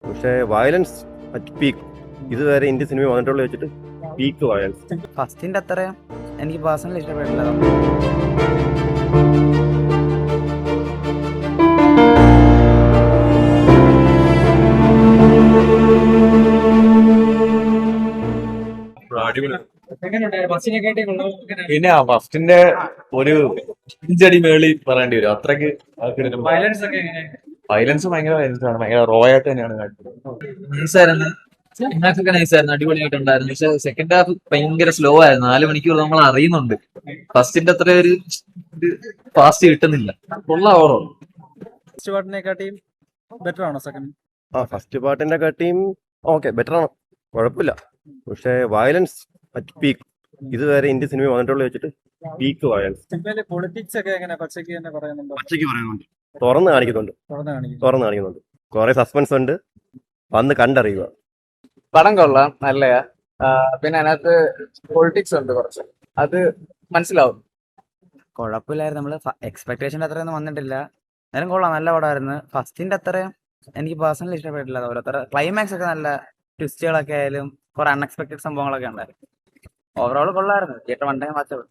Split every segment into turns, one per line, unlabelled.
പക്ഷേ violence at peak ഇതുവരെ Indian cinema വന്നിട്ടുള്ള വെച്ചിട്ട് പീക്ക് വയലൻസ്.
ഫസ്റ്റിന്റെ അത്രയും എനിക്ക് പേഴ്സണലി ഇഷ്ടപ്പെട്ടില്ല.
പിന്നെ ഫസ്റ്റിന്റെ ഒരു ഇഞ്ചടി മേളി പറയേണ്ടി വരും. അത്രക്ക് വയലൻസ് ഭയങ്കര വയലൻസ് ആണ്. ഭയങ്കര റോ ആയിട്ട് തന്നെയാണ് കാട്ടുന്നത്.
നൈസായിരുന്നു, ഒക്കെ നൈസായിരുന്നു, അടിപൊളിയായിട്ടുണ്ടായിരുന്നു. പക്ഷെ സെക്കൻഡ് ഹാഫ് ഭയങ്കര സ്ലോ ആയിരുന്നു. 4 മണിക്കൂർ നമ്മൾ അറിയുന്നുണ്ട്. ഫസ്റ്റിന്റെ അത്ര ഒരു ഫാസ്റ്റ് കിട്ടുന്നില്ല. ഓവറോൾ
ഫസ്റ്റ് പാർട്ടിനെക്കാട്ടിയും ബെറ്റർ ആണോ സെക്കൻഡ്?
ഫസ്റ്റ് പാർട്ടിന്റെ കാട്ടിയും ഓക്കെ ബെറ്റർ ആണ്, കുഴപ്പമില്ല. പക്ഷേ വയലൻസ് അറ്റ് പീക്ക് ഇതുവരെ ഇന്ത്യൻ സിനിമ വന്നിട്ടുള്ള വെച്ചിട്ട് പീക്ക് വയലൻസ്.
സിനിമയിലെ പൊളിറ്റിക്സ് ഒക്കെ എങ്ങനെ പച്ചയ്ക്ക് തന്നെ പറയുന്നുണ്ടോ?
പച്ചയ്ക്ക് പറയുന്നുണ്ട്, തുറന്ന് കാണിക്കുന്നുണ്ട്. തുറന്ന് കാണിക്കുന്നുണ്ട്. കുറെ സസ്പെൻസ് ഉണ്ട്, വന്ന് കണ്ടറിയുക.
പടം കൊള്ളാം, നല്ലയാ. പിന്നെ അതിനകത്ത് പൊളിറ്റിക്സ് ഉണ്ട് കുറച്ച്, അത് മനസ്സിലാവും.
കുഴപ്പമില്ലായിരുന്നു, നമ്മള് എക്സ്പെക്ടേഷൻ്റെ അത്രയൊന്നും വന്നിട്ടില്ല. എന്നാലും കൊള്ളാം, നല്ല പടമായിരുന്നു. ഫസ്റ്റിന്റെ അത്രയും എനിക്ക് പേഴ്സണലി ഇഷ്ടപ്പെട്ടില്ല. ഓരോരുത്തർ ക്ലൈമാക്സ് ഒക്കെ നല്ല ട്വിസ്റ്റുകളൊക്കെ ആയാലും കുറെ അൺഎക്സ്പെക്ടഡ് സംഭവങ്ങളൊക്കെ ഉണ്ടായിരുന്നു. ഓവറോൾ കൊള്ളായിരുന്നു. Theatre one time watchable.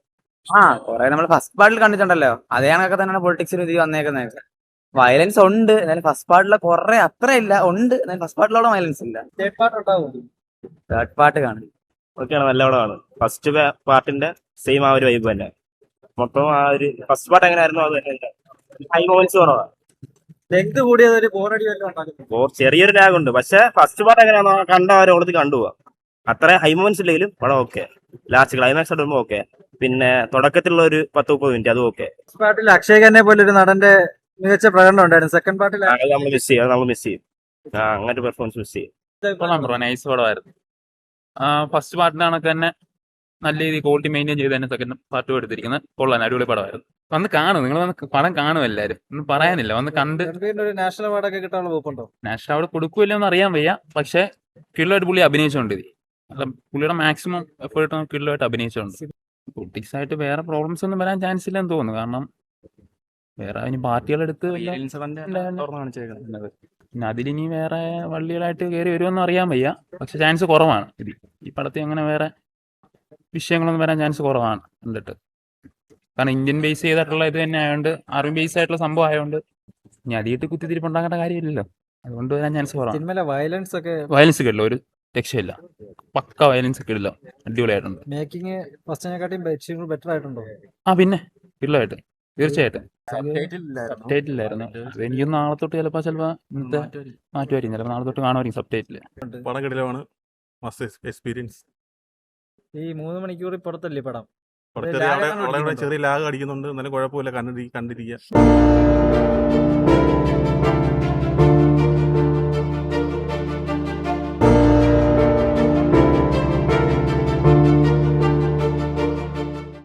കുറെ നമ്മൾ ഫസ്റ്റ് പാർട്ടിൽ കണ്ടിട്ടുണ്ടല്ലോ, അതേ കണക്കൊക്കെ തന്നെയാണ് പൊളിറ്റിക്സിൽ ഇത് വന്നേക്കുന്നത്. വയലൻസ് ഉണ്ട്, എന്നാലും ഫസ്റ്റ് പാർട്ടിലെ കുറെ അത്ര ഇല്ല, ഉണ്ട് എന്നാലും ഫസ്റ്റ് പാർട്ടിലോളം വയലൻസ് ഇല്ല. തേർഡ് പാർട്ട് കാണും.
ഓക്കെയാണ്, നല്ല പടമാണ്. ഫസ്റ്റ് പാർട്ടിന്റെ സെയിം ആ ഒരു വൈബ് തന്നെ. മൊത്തം ആ ഒരു ഫസ്റ്റ് പാർട്ട് എങ്ങനെയായിരുന്നു അത് തന്നെ. ഹൈ മൊമെന്റ്സ് കുറവാണ്.
ലെങ്ത് കൂടിയത് ഒരു ബോറടി
ചെറിയൊരു ലാഗ് ഉണ്ട്. പക്ഷെ ഫസ്റ്റ് പാർട്ട് എങ്ങനെയാണോ കണ്ട ആ ഓളത്തിൽ കണ്ടുപോവാ. അത്ര ഹൈ മൊമെന്റ്സ് ഇല്ലെങ്കിലും പടം ഓക്കെ. ലാസ്റ്റ് ക്ലൈമാക്സ് ആയിട്ട് ഓക്കെ. പിന്നെ തുടക്കത്തിലുള്ള ഒരു 10-30 മിനിറ്റ് അതും ഓക്കെ.
ഫസ്റ്റ് പാർട്ടിൽ അക്ഷയ് ഖന്നെ പോലെ ഒരു നടന്റെ മികച്ച പ്രകടനം ഉണ്ടായിരുന്നു. സെക്കൻഡ് പാർട്ടിൽ
നമ്മൾ മിസ് ചെയ്യും. അങ്ങനെ പെർഫോമൻസ് മിസ് ചെയ്യും.
നൈസ് പടമായിരുന്നു. ഫസ്റ്റ് പാർട്ടിന്റെ കണക്ക് തന്നെ നല്ല രീതിയിൽ ക്വാളിറ്റി മെയിൻറ്റെയിൻ ചെയ്ത് തന്നെ സെക്കൻഡ് പാർട്ടും എടുത്തിരിക്കുന്നത്. കൊള്ളാൻ അടിപൊളി പടമായിരുന്നു. വന്ന് കാണും, നിങ്ങൾ വന്ന് പടം കാണും എല്ലാവരും. ഒന്നും പറയാനില്ല, വന്ന് കണ്ട്.
ഒരു നാഷണൽ അവാർഡൊക്കെ കിട്ടാനുള്ള വകുപ്പുണ്ടോ?
നാഷണൽ അവാർഡ് കൊടുക്കുമല്ലോ എന്ന് അറിയാൻ വയ്യ. പക്ഷെ കിള്ളായിട്ട് പുള്ളി അഭിനയിച്ചുകൊണ്ട് പുള്ളിയുടെ മാക്സിമം എഫേർട്ട് കിള്ളായിട്ട് അഭിനയിച്ചുകൊണ്ട്. പൊളിറ്റിക്സ് ആയിട്ട് വേറെ പ്രോബ്ലംസ് ഒന്നും വരാൻ ചാൻസ് ഇല്ലെന്ന് തോന്നുന്നു. കാരണം വേറെ അതിന് പാർട്ടികളെടുത്ത് പിന്നെ അതിലിനി വേറെ വള്ളികളായിട്ട് കയറി വരുമെന്ന് അറിയാൻ വയ്യ. പക്ഷെ ചാൻസ് കുറവാണ്. ഈ പടത്തിൽ അങ്ങനെ വേറെ വിഷയങ്ങളൊന്നും വരാൻ ചാൻസ് കുറവാണ് കണ്ടിട്ട്. കാരണം ഇന്ത്യൻ ബേസ് ചെയ്തിട്ടുള്ള ഇത് തന്നെ ആയതുകൊണ്ട്, ആർമി ബേസ് ആയിട്ടുള്ള സംഭവം ആയതുകൊണ്ട് ഇനി അധികമായിട്ട് കുത്തിത്തിരിപ്പുണ്ടാകേണ്ട കാര്യമില്ലല്ലോ. അതുകൊണ്ട് വരാൻ ചാൻസ് കുറവാണ്. വയലൻസ് കിട്ടില്ല, ഒരു രക്ഷയില്ല. പക്ക വയലൻസ് ഒക്കെ ഇടില്ല, അടിപൊളിയായിട്ടുണ്ട്.
മേക്കിംഗ് ഫസ്റ്റിനെക്കാട്ടിയും ബെറ്റർ ആയിട്ടുണ്ടോ?
പിന്നെ കിള്ളായിട്ട് തീർച്ചയായിട്ടും. സബ്ടൈറ്റിലായിരുന്നു. എനിക്കൊന്ന് നാളെ തൊട്ട് ചിലപ്പോ ഇന്നത്തെ മാറ്റുമായിരിക്കും. ചിലപ്പോൾ നാളെ തൊട്ട് കാണുമായിരിക്കും സബ്ടൈറ്റില്.
പടം കിടിലമാണ്, മസ്റ്റ് എക്സ്പീരിയൻസ്.
ഈ 3 മണിക്കൂർ പുറത്തല്ലേ പടം?
ചെറിയ ലാഗ് അടിക്കുന്നുണ്ട്, എന്നാലും കുഴപ്പമില്ല, കണ്ടിരിക്കുക.